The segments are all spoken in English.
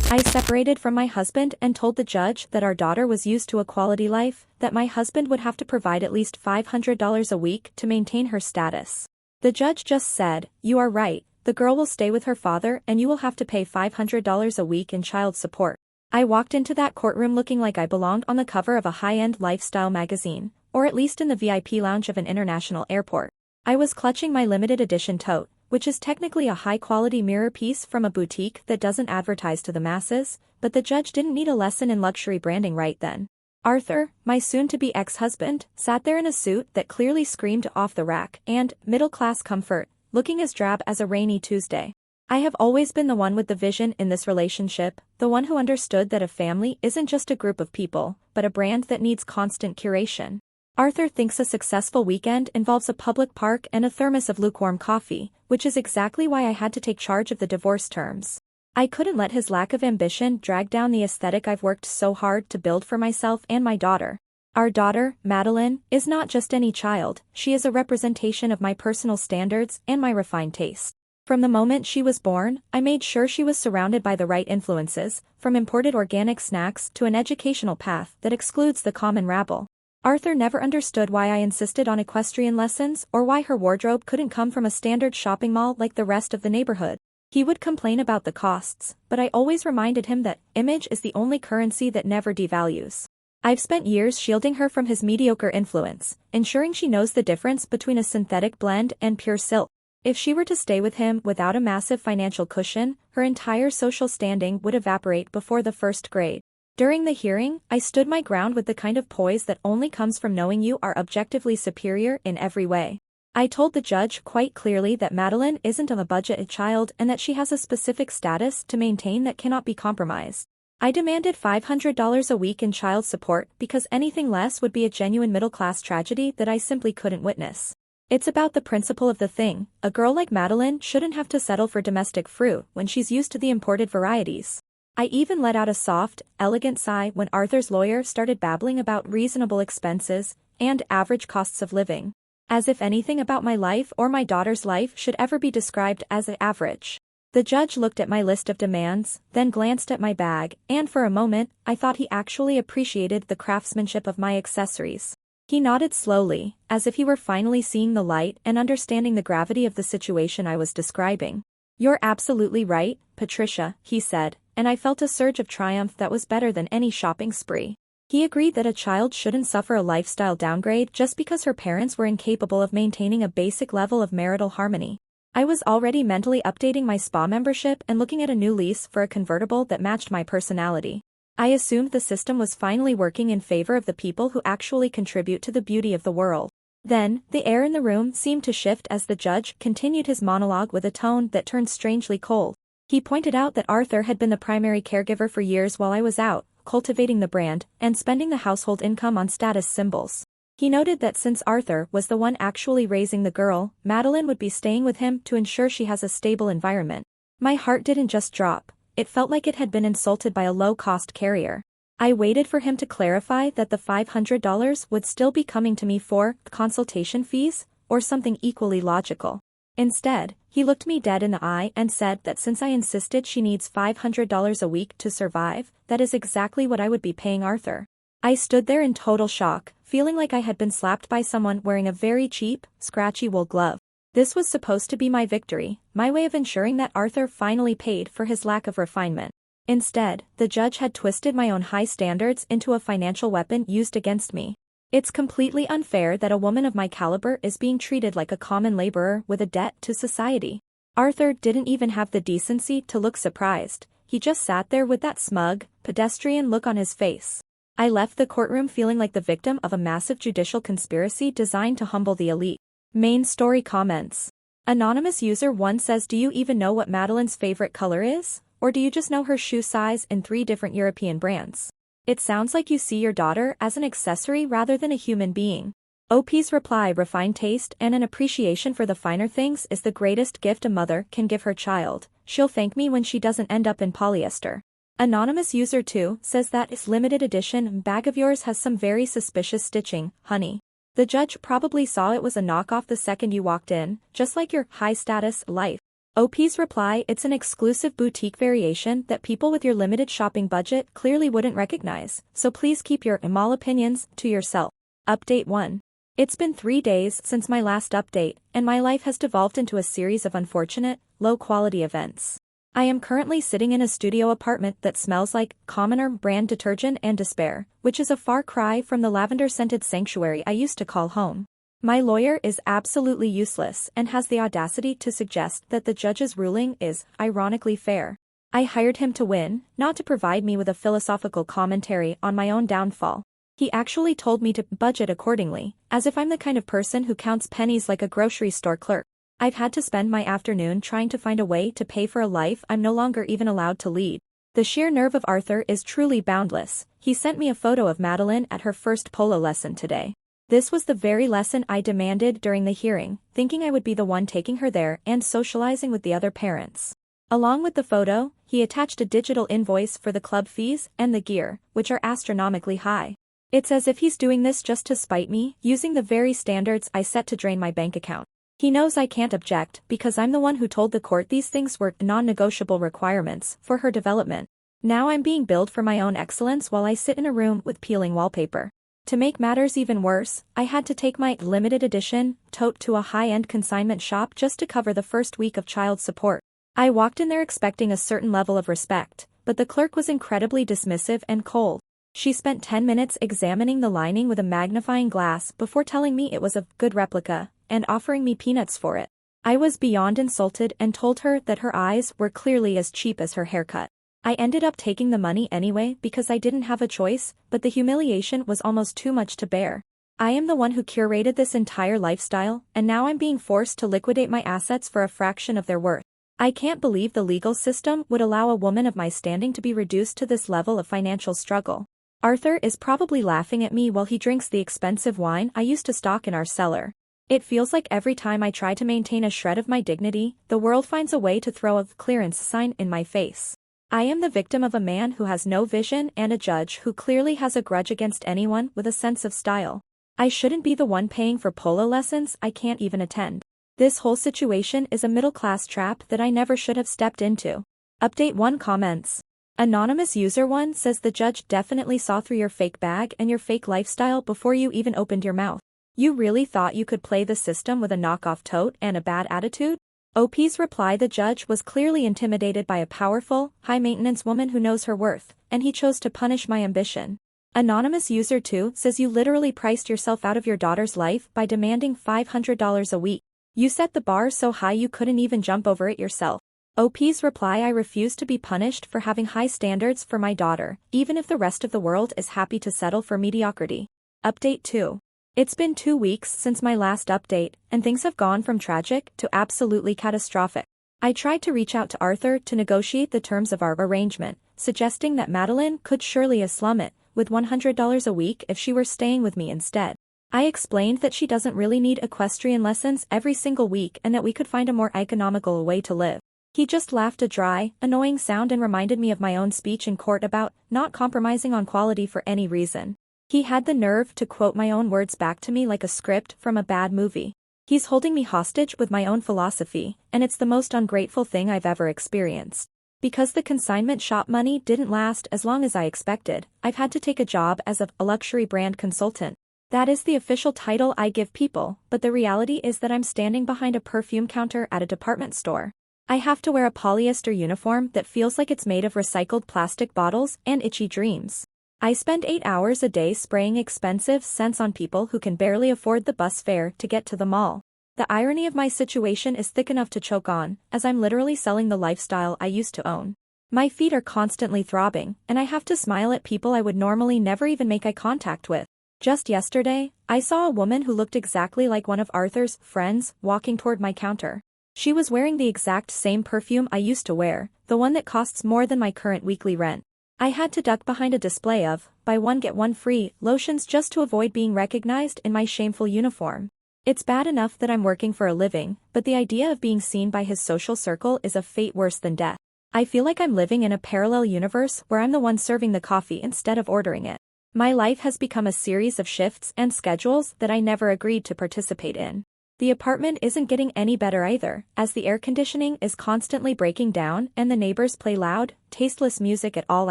I separated from my husband and told the judge that our daughter was used to a quality life, that my husband would have to provide at least $500 a week to maintain her status. The judge just said, "You are right, the girl will stay with her father and you will have to pay $500 a week in child support." I walked into that courtroom looking like I belonged on the cover of a high-end lifestyle magazine, or at least in the VIP lounge of an international airport. I was clutching my limited edition tote, which is technically a high-quality mirror piece from a boutique that doesn't advertise to the masses, but the judge didn't need a lesson in luxury branding right then. Arthur, my soon-to-be ex-husband, sat there in a suit that clearly screamed off the rack and middle-class comfort, looking as drab as a rainy Tuesday. I have always been the one with the vision in this relationship, the one who understood that a family isn't just a group of people, but a brand that needs constant curation. Arthur thinks a successful weekend involves a public park and a thermos of lukewarm coffee, which is exactly why I had to take charge of the divorce terms. I couldn't let his lack of ambition drag down the aesthetic I've worked so hard to build for myself and my daughter. Our daughter, Madeline, is not just any child, she is a representation of my personal standards and my refined taste. From the moment she was born, I made sure she was surrounded by the right influences, from imported organic snacks to an educational path that excludes the common rabble. Arthur never understood why I insisted on equestrian lessons or why her wardrobe couldn't come from a standard shopping mall like the rest of the neighborhood. He would complain about the costs, but I always reminded him that image is the only currency that never devalues. I've spent years shielding her from his mediocre influence, ensuring she knows the difference between a synthetic blend and pure silk. If she were to stay with him without a massive financial cushion, her entire social standing would evaporate before the first grade. During the hearing, I stood my ground with the kind of poise that only comes from knowing you are objectively superior in every way. I told the judge quite clearly that Madeline isn't of a budget child and that she has a specific status to maintain that cannot be compromised. I demanded $500 a week in child support because anything less would be a genuine middle-class tragedy that I simply couldn't witness. It's about the principle of the thing, a girl like Madeline shouldn't have to settle for domestic fruit when she's used to the imported varieties. I even let out a soft, elegant sigh when Arthur's lawyer started babbling about reasonable expenses and average costs of living. As if anything about my life or my daughter's life should ever be described as average. The judge looked at my list of demands, then glanced at my bag, and for a moment, I thought he actually appreciated the craftsmanship of my accessories. He nodded slowly, as if he were finally seeing the light and understanding the gravity of the situation I was describing. "You're absolutely right, Patricia," he said, and I felt a surge of triumph that was better than any shopping spree. He agreed that a child shouldn't suffer a lifestyle downgrade just because her parents were incapable of maintaining a basic level of marital harmony. I was already mentally updating my spa membership and looking at a new lease for a convertible that matched my personality. I assumed the system was finally working in favor of the people who actually contribute to the beauty of the world. Then, the air in the room seemed to shift as the judge continued his monologue with a tone that turned strangely cold. He pointed out that Arthur had been the primary caregiver for years while I was out, cultivating the brand, and spending the household income on status symbols. He noted that since Arthur was the one actually raising the girl, Madeline would be staying with him to ensure she has a stable environment. My heart didn't just drop, it felt like it had been insulted by a low-cost carrier. I waited for him to clarify that the $500 would still be coming to me for consultation fees, or something equally logical. Instead, he looked me dead in the eye and said that since I insisted she needs $500 a week to survive, that is exactly what I would be paying Arthur. I stood there in total shock, feeling like I had been slapped by someone wearing a very cheap, scratchy wool glove. This was supposed to be my victory, my way of ensuring that Arthur finally paid for his lack of refinement. Instead, the judge had twisted my own high standards into a financial weapon used against me. It's completely unfair that a woman of my caliber is being treated like a common laborer with a debt to society. Arthur didn't even have the decency to look surprised, he just sat there with that smug, pedestrian look on his face. I left the courtroom feeling like the victim of a massive judicial conspiracy designed to humble the elite. Main story comments. Anonymous user 1 says, "Do you even know what Madeline's favorite color is? Or do you just know her shoe size in 3 different European brands? It sounds like you see your daughter as an accessory rather than a human being." OP's reply, "Refined taste and an appreciation for the finer things is the greatest gift a mother can give her child. She'll thank me when she doesn't end up in polyester." Anonymous user 2 says that this limited edition bag of yours has some very suspicious stitching, honey. The judge probably saw it was a knockoff the second you walked in, just like your high-status life. OP's reply, it's an exclusive boutique variation that people with your limited shopping budget clearly wouldn't recognize, so please keep your mall opinions to yourself. Update 1. It's been 3 days since my last update, and my life has devolved into a series of unfortunate, low-quality events. I am currently sitting in a studio apartment that smells like commoner brand detergent and despair, which is a far cry from the lavender-scented sanctuary I used to call home. My lawyer is absolutely useless and has the audacity to suggest that the judge's ruling is, ironically, fair. I hired him to win, not to provide me with a philosophical commentary on my own downfall. He actually told me to budget accordingly, as if I'm the kind of person who counts pennies like a grocery store clerk. I've had to spend my afternoon trying to find a way to pay for a life I'm no longer even allowed to lead. The sheer nerve of Arthur is truly boundless. He sent me a photo of Madeline at her first polo lesson today. This was the very lesson I demanded during the hearing, thinking I would be the one taking her there and socializing with the other parents. Along with the photo, he attached a digital invoice for the club fees and the gear, which are astronomically high. It's as if he's doing this just to spite me, using the very standards I set to drain my bank account. He knows I can't object because I'm the one who told the court these things were non-negotiable requirements for her development. Now I'm being billed for my own excellence while I sit in a room with peeling wallpaper. To make matters even worse, I had to take my limited edition tote to a high-end consignment shop just to cover the first week of child support. I walked in there expecting a certain level of respect, but the clerk was incredibly dismissive and cold. She spent 10 minutes examining the lining with a magnifying glass before telling me it was a good replica, and offering me peanuts for it. I was beyond insulted and told her that her eyes were clearly as cheap as her haircut. I ended up taking the money anyway because I didn't have a choice, but the humiliation was almost too much to bear. I am the one who curated this entire lifestyle, and now I'm being forced to liquidate my assets for a fraction of their worth. I can't believe the legal system would allow a woman of my standing to be reduced to this level of financial struggle. Arthur is probably laughing at me while he drinks the expensive wine I used to stock in our cellar. It feels like every time I try to maintain a shred of my dignity, the world finds a way to throw a clearance sign in my face. I am the victim of a man who has no vision and a judge who clearly has a grudge against anyone with a sense of style. I shouldn't be the one paying for polo lessons I can't even attend. This whole situation is a middle-class trap that I never should have stepped into. Update 1 comments. Anonymous user 1 says the judge definitely saw through your fake bag and your fake lifestyle before you even opened your mouth. You really thought you could play the system with a knockoff tote and a bad attitude? OP's reply, the judge was clearly intimidated by a powerful, high-maintenance woman who knows her worth, and he chose to punish my ambition. Anonymous user 2 says you literally priced yourself out of your daughter's life by demanding $500 a week. You set the bar so high you couldn't even jump over it yourself. OP's reply, I refuse to be punished for having high standards for my daughter, even if the rest of the world is happy to settle for mediocrity. Update 2. It's been 2 weeks since my last update, and things have gone from tragic to absolutely catastrophic. I tried to reach out to Arthur to negotiate the terms of our arrangement, suggesting that Madeline could surely slum it, with $100 a week if she were staying with me instead. I explained that she doesn't really need equestrian lessons every single week and that we could find a more economical way to live. He just laughed a dry, annoying sound and reminded me of my own speech in court about not compromising on quality for any reason. He had the nerve to quote my own words back to me like a script from a bad movie. He's holding me hostage with my own philosophy, and it's the most ungrateful thing I've ever experienced. Because the consignment shop money didn't last as long as I expected, I've had to take a job as a luxury brand consultant. That is the official title I give people, but the reality is that I'm standing behind a perfume counter at a department store. I have to wear a polyester uniform that feels like it's made of recycled plastic bottles and itchy dreams. I spend 8 hours a day spraying expensive scents on people who can barely afford the bus fare to get to the mall. The irony of my situation is thick enough to choke on, as I'm literally selling the lifestyle I used to own. My feet are constantly throbbing, and I have to smile at people I would normally never even make eye contact with. Just yesterday, I saw a woman who looked exactly like one of Arthur's friends walking toward my counter. She was wearing the exact same perfume I used to wear, the one that costs more than my current weekly rent. I had to duck behind a display of, buy one get one free, lotions just to avoid being recognized in my shameful uniform. It's bad enough that I'm working for a living, but the idea of being seen by his social circle is a fate worse than death. I feel like I'm living in a parallel universe where I'm the one serving the coffee instead of ordering it. My life has become a series of shifts and schedules that I never agreed to participate in. The apartment isn't getting any better either, as the air conditioning is constantly breaking down and the neighbors play loud, tasteless music at all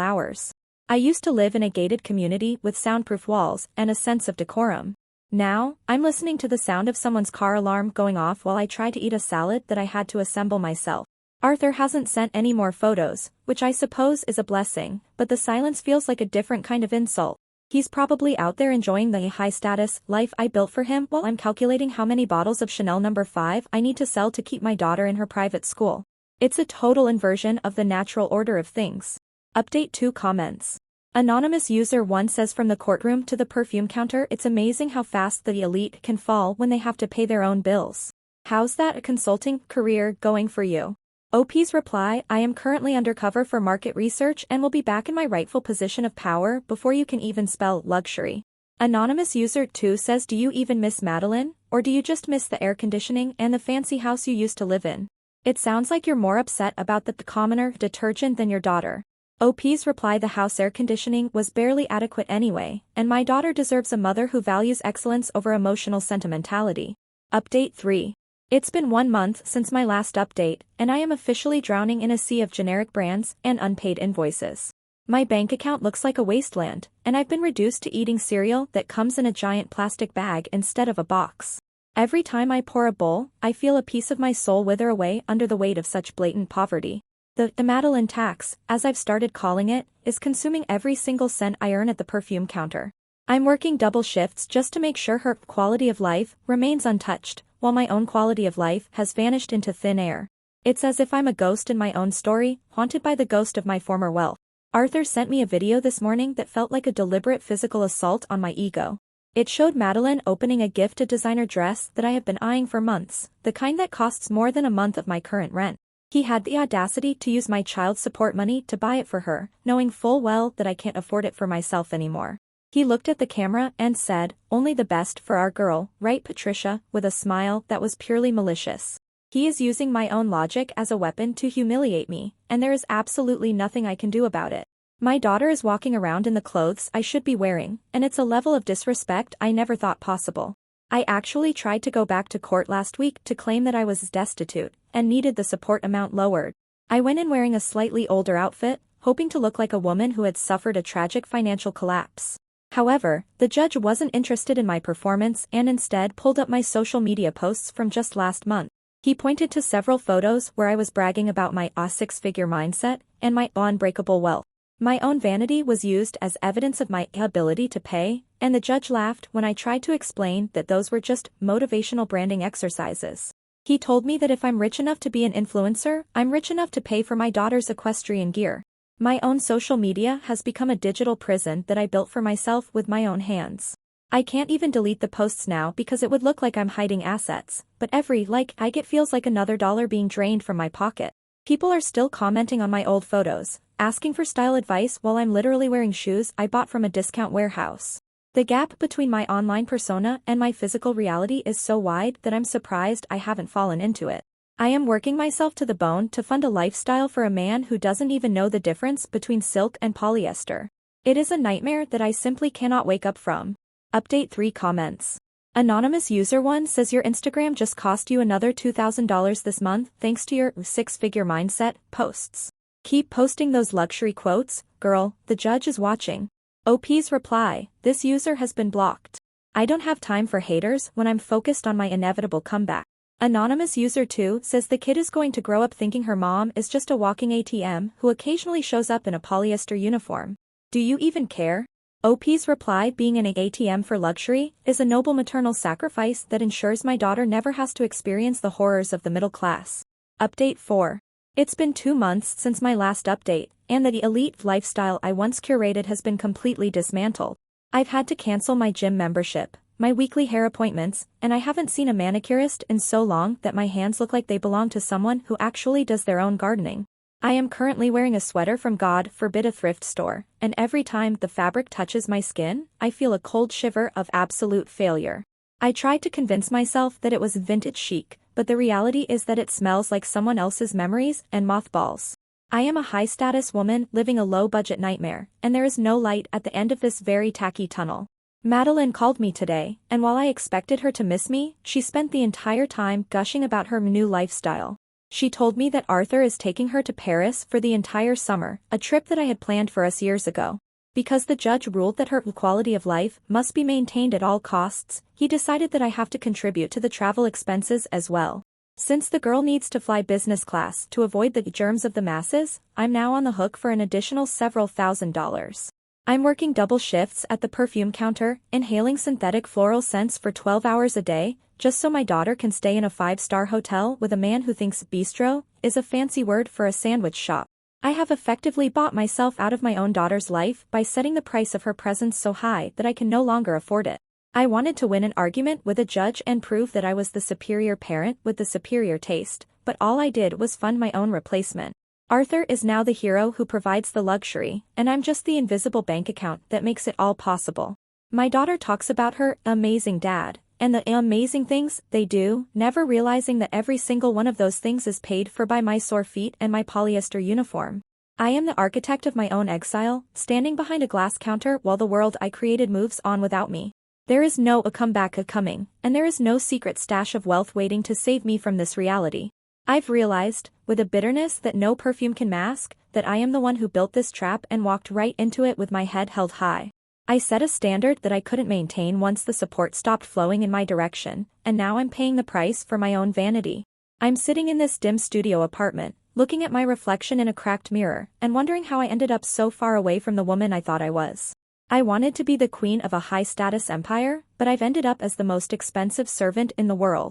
hours. I used to live in a gated community with soundproof walls and a sense of decorum. Now, I'm listening to the sound of someone's car alarm going off while I try to eat a salad that I had to assemble myself. Arthur hasn't sent any more photos, which I suppose is a blessing, but the silence feels like a different kind of insult. He's probably out there enjoying the high-status life I built for him while I'm calculating how many bottles of Chanel No. 5 I need to sell to keep my daughter in her private school. It's a total inversion of the natural order of things. Update 2 comments. Anonymous user 1 says from the courtroom to the perfume counter, it's amazing how fast the elite can fall when they have to pay their own bills. How's that a consulting career going for you? OP's reply, I am currently undercover for market research and will be back in my rightful position of power before you can even spell luxury. Anonymous user 2 says, do you even miss Madeline, or do you just miss the air conditioning and the fancy house you used to live in? It sounds like you're more upset about the commoner detergent than your daughter. OP's reply, the house air conditioning was barely adequate anyway, and my daughter deserves a mother who values excellence over emotional sentimentality. Update 3. It's been 1 month since my last update, and I am officially drowning in a sea of generic brands and unpaid invoices. My bank account looks like a wasteland, and I've been reduced to eating cereal that comes in a giant plastic bag instead of a box. Every time I pour a bowl, I feel a piece of my soul wither away under the weight of such blatant poverty. The Madeline tax, as I've started calling it, is consuming every single cent I earn at the perfume counter. I'm working double shifts just to make sure her quality of life remains untouched, while my own quality of life has vanished into thin air. It's as if I'm a ghost in my own story, haunted by the ghost of my former wealth. Arthur sent me a video this morning that felt like a deliberate physical assault on my ego. It showed Madeline opening a gifted designer dress that I have been eyeing for months, the kind that costs more than a month of my current rent. He had the audacity to use my child support money to buy it for her, knowing full well that I can't afford it for myself anymore. He looked at the camera and said, only the best for our girl, right Patricia, with a smile that was purely malicious. He is using my own logic as a weapon to humiliate me, and there is absolutely nothing I can do about it. My daughter is walking around in the clothes I should be wearing, and it's a level of disrespect I never thought possible. I actually tried to go back to court last week to claim that I was destitute, and needed the support amount lowered. I went in wearing a slightly older outfit, hoping to look like a woman who had suffered a tragic financial collapse. However, the judge wasn't interested in my performance and instead pulled up my social media posts from just last month. He pointed to several photos where I was bragging about my six-figure mindset and my unbreakable wealth. My own vanity was used as evidence of my ability to pay, and the judge laughed when I tried to explain that those were just motivational branding exercises. He told me that if I'm rich enough to be an influencer, I'm rich enough to pay for my daughter's equestrian gear. My own social media has become a digital prison that I built for myself with my own hands. I can't even delete the posts now because it would look like I'm hiding assets, but every like I get feels like another dollar being drained from my pocket. People are still commenting on my old photos, asking for style advice while I'm literally wearing shoes I bought from a discount warehouse. The gap between my online persona and my physical reality is so wide that I'm surprised I haven't fallen into it. I am working myself to the bone to fund a lifestyle for a man who doesn't even know the difference between silk and polyester. It is a nightmare that I simply cannot wake up from. Update 3 comments. Anonymous user 1 says your Instagram just cost you another $2,000 this month thanks to your six-figure mindset posts. Keep posting those luxury quotes, girl, the judge is watching. OP's reply, this user has been blocked. I don't have time for haters when I'm focused on my inevitable comeback. Anonymous user 2 says the kid is going to grow up thinking her mom is just a walking ATM who occasionally shows up in a polyester uniform. Do you even care? OP's reply, being an ATM for luxury is a noble maternal sacrifice that ensures my daughter never has to experience the horrors of the middle class. Update 4. It's been 2 months since my last update, and the elite lifestyle I once curated has been completely dismantled. I've had to cancel my gym membership, my weekly hair appointments, and I haven't seen a manicurist in so long that my hands look like they belong to someone who actually does their own gardening. I am currently wearing a sweater from God forbid a thrift store, and every time the fabric touches my skin, I feel a cold shiver of absolute failure. I tried to convince myself that it was vintage chic, but the reality is that it smells like someone else's memories and mothballs. I am a high-status woman living a low-budget nightmare, and there is no light at the end of this very tacky tunnel. Madeline called me today, and while I expected her to miss me, she spent the entire time gushing about her new lifestyle. She told me that Arthur is taking her to Paris for the entire summer, a trip that I had planned for us years ago. Because the judge ruled that her quality of life must be maintained at all costs, he decided that I have to contribute to the travel expenses as well. Since the girl needs to fly business class to avoid the germs of the masses, I'm now on the hook for an additional several $1,000s. I'm working double shifts at the perfume counter, inhaling synthetic floral scents for 12 hours a day, just so my daughter can stay in a 5-star hotel with a man who thinks bistro is a fancy word for a sandwich shop. I have effectively bought myself out of my own daughter's life by setting the price of her presence so high that I can no longer afford it. I wanted to win an argument with a judge and prove that I was the superior parent with the superior taste, but all I did was fund my own replacement. Arthur is now the hero who provides the luxury, and I'm just the invisible bank account that makes it all possible. My daughter talks about her amazing dad, and the amazing things they do, never realizing that every single one of those things is paid for by my sore feet and my polyester uniform. I am the architect of my own exile, standing behind a glass counter while the world I created moves on without me. There is no comeback coming, and there is no secret stash of wealth waiting to save me from this reality. I've realized, with a bitterness that no perfume can mask, that I am the one who built this trap and walked right into it with my head held high. I set a standard that I couldn't maintain once the support stopped flowing in my direction, and now I'm paying the price for my own vanity. I'm sitting in this dim studio apartment, looking at my reflection in a cracked mirror, and wondering how I ended up so far away from the woman I thought I was. I wanted to be the queen of a high-status empire, but I've ended up as the most expensive servant in the world.